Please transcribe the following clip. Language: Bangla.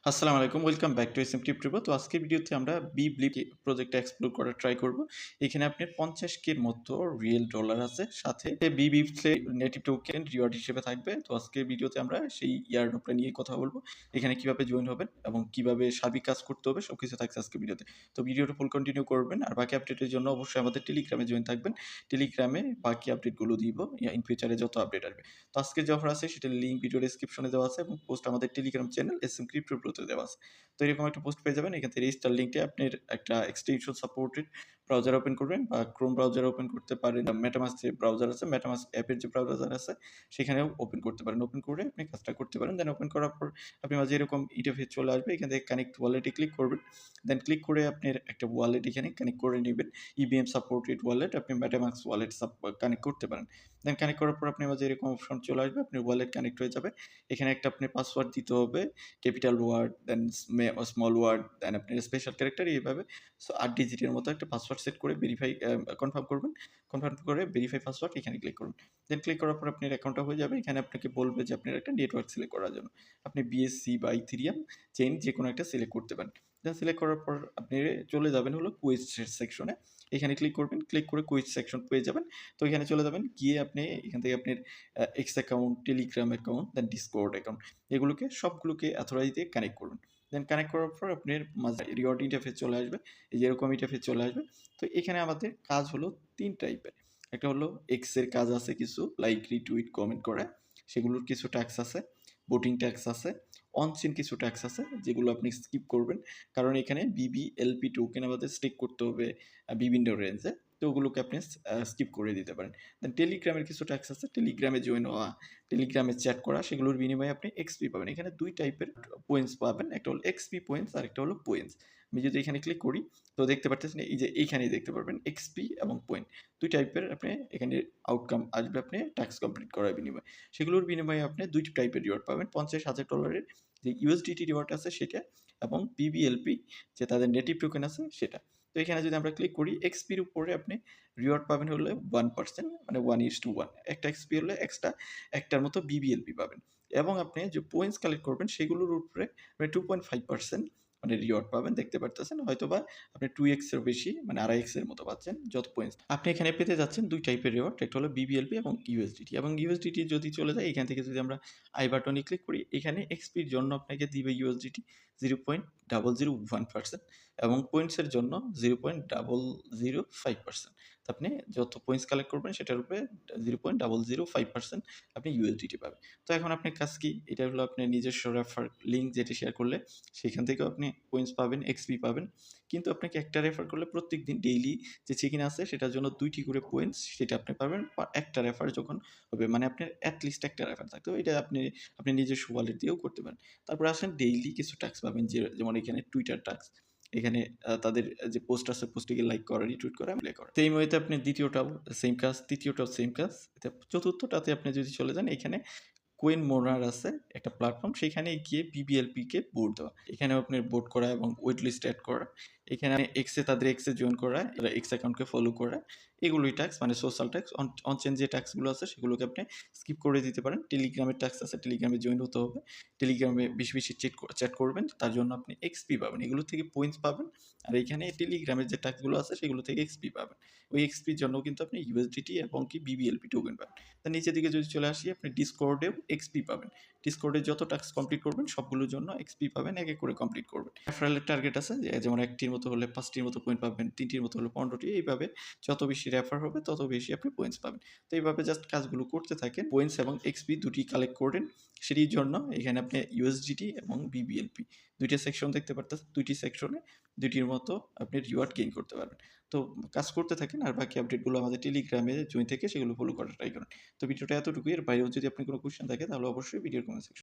আসসালামু আলাইকুম। Welcome back to SM tip report. তো আজকের ভিডিওতে আমরা বিপ্লিপ প্রজেক্টটা এক্সপ্লোর করার ট্রাই করব। এখানে আপনার 50K এর মতো রিয়েল ডলার আছে। সাথে বিবিপ্লে নেটিভ টোকেন রিওয়ার্ড হিসেবে থাকবে। তো আজকের ভিডিওতে আমরা সেই এয়ারড্রপটা নিয়ে কথা বলব। এখানে কিভাবে জয়েন হবেন এবং কিভাবে সার্বিক কাজ করতে হবে সবকিছু থাকছে আজকের ভিডিওতে। তো ভিডিওটা ফুল কন্টিনিউ করবেন। আর বাকি আপডেটের জন্য অবশ্যই আমাদের টেলিগ্রামে জয়েন থাকবেন। টেলিগ্রামে বাকি আপডেটগুলো দিব ইন ফিউচারে যত আপডেট আসবে। তো আজকে যে অফার আছে সেটার লিঙ্ক ভিডিও ডেসক্রিপশনে দেওয়া আছে এবং পোস্ট আমাদের টেলিগ্রাম চ্যানেল এসএম ক্রিপ্টো প্রোতে দেওয়া আছে। তো এরকম একটা পোস্ট পেয়ে যাবেন। এখান থেকে রেজিস্টার লিঙ্কে আপনার একটা এক্সটেনশন সাপোর্টেড ব্রাউজার ওপেন করবেন বা ক্রোম ব্রাউজার ওপেন করতে পারেন। মেটামাস্ক যে ব্রাউজার আছে, মেটামাস্ক অ্যাপের যে ব্রাউজার আছে সেখানেও ওপেন করতে পারেন। ওপেন করে আপনি কাজটা করতে পারেন। দেন ওপেন করার পর আপনার মাঝে এরকম ইন্টারফেস চলে আসবে। এখান থেকে কানেক্ট ওয়ালেটে ক্লিক করবেন। দেন ক্লিক করে আপনার একটা ওয়ালেট এখানে কানেক্ট করে নিবেন। ইবিএম সাপোর্টেড ওয়ালেট আপনি মেটামাস্ক ওয়ালেট কানেক্ট করতে পারেন। দেন কানেক্ট করার পর আপনার মাঝে এরকম অপশন চলে আসবে। আপনার ওয়ালেট কানেক্ট হয়ে যাবে। এখানে একটা আপনি পাসওয়ার্ড দিতে হবে। ক্যাপিটাল ওয়ার্ড, দেন স্মল ওয়ার্ড, দেন আপনার স্পেশাল ক্যারেক্টার এইভাবে ৮ ডিজিটের মতো একটা পাসওয়ার্ড সেট করে ভেরিফাই কনফার্ম করবেন। কনফার্ম করে ভেরিফাই পাসওয়ার্ড এখানে ক্লিক করুন। দেন ক্লিক করার পর আপনার অ্যাকাউন্টটা হয়ে যাবে। এখানে আপনাকে বলবে যে আপনার একটা নেটওয়ার্ক সিলেক্ট করার জন্য। আপনি বিএসসি বা ইথেরিয়াম চেইন যেকোনো একটা সিলেক্ট করতে পারেন। দেন সিলেক্ট করার পর আপনি চলে যাবেন হলো কুইজ সেকশনে। এখানে ক্লিক করবেন। ক্লিক করে কুইজ সেকশন পেয়ে যাবেন। তো এখানে চলে যাবেন। গিয়ে আপনি এখান থেকে আপনার এক্স অ্যাকাউন্ট, টেলিগ্রাম অ্যাকাউন্ট, দেন ডিসকর্ড অ্যাকাউন্ট এগুলোকে সবগুলোকে অথরাইজ দিয়ে কানেক্ট করবেন। দেন কানেক্ট করার পর আপনার মাঝে রিওয়ার্ড ইন্টারফেস চলে আসবে। এই যে এরকম ইন্টারফেস চলে আসবে। তো এখানে আমাদের কাজ হলো ৩ টাইপের। একটা হলো এক্স এর কাজ আছে কিছু লাইক, রিটুইট, কমেন্ট করা। সেগুলোর কিছু ট্যাক্স আছে। ভোটিং ট্যাক্স আছে। অন চেইন কিছু ট্যাক্স আছে যেগুলো আপনি স্কিপ করবেন। কারণ এখানে বিবিএলপি টোকেন আমাদের স্টেক করতে হবে বিভিন্ন রেঞ্জে। তো ওগুলোকে আপনি স্কিপ করে দিতে পারেন। দেন টেলিগ্রামের কিছু ট্যাক্স আছে। টেলিগ্রামে জয়েন হওয়া, টেলিগ্রামে চ্যাট করা সেগুলোর বিনিময়ে আপনি এক্সপি পাবেন। এখানে ২ টাইপের পয়েন্টস পাবেন। একটা হলো এক্সপি পয়েন্টস আর একটা হলো পয়েন্টস। আমি যদি এখানে ক্লিক করি তো দেখতে পারতেছেন এই যে এইখানেই দেখতে পারবেন এক্সপি এবং পয়েন্ট। ২ টাইপের আপনি এখানে আউটকাম আসবে আপনি টাস্ক কমপ্লিট করার বিনিময়ে। সেগুলোর বিনিময়ে আপনি ২ টাইপের রিওয়ার্ড পাবেন। $৫০,০০০ যে ইউএসডিটি রিওয়ার্ড আছে সেটা এবং বিবিএলপি যে তাদের নেটিভ টোকেন আছে সেটা। তো এখানে যদি আমরা ক্লিক করি এক্সপির উপরে আপনি রিওয়ার্ড পাবেন হলো 1% মানে 1:1 একটা এক্সপি হলে এক্সট্রা একটার মতো বিবিএলপি পাবেন এবং আপনি যে পয়েন্টস কালেক্ট করবেন সেগুলোর উপরে আপনি 2.5% মানে রিওয়ার্ড পাবেন দেখতে পারতেছেন। হয়তোবা আপনি 2x এর বেশি মানে 2.5x এর মতো পাচ্ছেন যত পয়েন্টস। আপনি এখানে পেতে যাচ্ছেন ২ টাইপের রিওয়ার্ড। একটা হলো বিবিএলপি এবং ইউএসডিটি এবং ইউএসডিটি যদি চলে যায় এখান থেকে যদি আমরা আই বাটনে ক্লিক করি এখানে এক্সপির জন্য আপনাকে দিবে ইউএসডিটি 0.001% এবং পয়েন্টসের জন্য 0.005%। তো আপনি যত পয়েন্টস কালেক্ট করবেন সেটার উপরে 0.005% আপনি ইউএসডিটি পাবেন। তো এখন আপনার কাজ কি? এটা হলো আপনার নিজস্ব রেফার লিঙ্ক যেটি শেয়ার করলে সেখান থেকেও আপনি পয়েন্টস পাবেন, এক্সপি পাবেন। কিন্তু আপনাকে একটা রেফার করলে প্রত্যেকদিন ডেইলি যে চেক ইন আছে সেটার জন্য ২ টি করে পয়েন্টস সেটা আপনি পাবেন একটা রেফার যখন হবে মানে আপনার এট লিস্ট একটা রেফার থাকতে হবে। এটা আপনি নিজস্ব ওয়ালেট দিয়েও করতে পারেন। তারপরে আসেন ডেইলি কিছু ট্যাক্স পাবেন যেমন এখানে টুইটার ট্যাক্স। এখানে তাদের যে পোস্ট আছে পোস্টে গিয়ে লাইক করা, রিটুইট করা, এপ্লাই করা। সেম ওয়েতে আপনি দ্বিতীয়টাও সেম কাজ, তৃতীয়টাও সেম কাজ। চতুর্থটাতে আপনি যদি চলে যান এখানে কোয়েন মোনার আছে একটা প্ল্যাটফর্ম সেখানে গিয়ে বিবিএলপিকে ভোট দেওয়া। এখানেও আপনার ভোট করা এবং ওয়েট লিস্ট এড করা। এখানে তাদের এক্সে জয়েন করা, এক্স অ্যাকাউন্টকে ফলো করা। এগুলোই ট্যাক্স মানে সোশ্যাল ট্যাক্স। অনচেন যে ট্যাক্সগুলো আছে সেগুলোকে আপনি স্কিপ করে দিতে পারেন। টেলিগ্রামের ট্যাক্স আছে, টেলিগ্রামে জয়েন হতে হবে। টেলিগ্রামে বেশি, বেশি চ্যাট করবেন। তার জন্য আপনি এক্সপি পাবেন। এগুলো থেকে পয়েন্টস পাবেন। আর এখানে টেলিগ্রামের যে ট্যাক্সগুলো আছে সেগুলো থেকে এক্সপি পাবেন। ওই এক্সপির জন্য কিন্তু আপনি ইউএসডিটি এবং কি বিবিএলপি টোকেন পাবেন। তার নিচের দিকে যদি চলে আসি আপনি ডিসকর্ডেও এক্সপি পাবেন। ডিসকর্ডে যত টাস্ক কমপ্লিট করবেন সবগুলোর জন্য এক্সপি পাবেন, এক এক করে কমপ্লিট করবেন। রেফারেলের টার্গেট আছে যেমন ১টির মতো হলে ৫টির মতো পয়েন্ট পাবেন, ৩টির মতো হলে ১৫টি। এইভাবে যত বেশি রেফার হবে তত বেশি আপনি পয়েন্টস পাবেন। তো এইভাবে জাস্ট কাজগুলো করতে থাকেন। পয়েন্টস এবং এক্সপি দুটি কালেক্ট করেন। সেটির জন্য এখানে আপনি ইউএসডিটি এবং বিবিএলপি ২টা সেকশন দেখতে পারতেছেন। ২টি সেকশনে ২টির মতো আপনি রিওয়ার্ড গেইন করতে পারবেন। তো কাজ করতে থাকেন আর বাকি আপডেটগুলো আমাদের টেলিগ্রামে জয়েন থেকে সেগুলো ফলো করার ট্রাই করেন। তো ভিডিওটা এতটুকুই। এর বাইরেও যদি আপনার কোনো কোয়েশ্চেন থাকে তাহলে অবশ্যই ভিডিওর কমেন্ট সেকশনে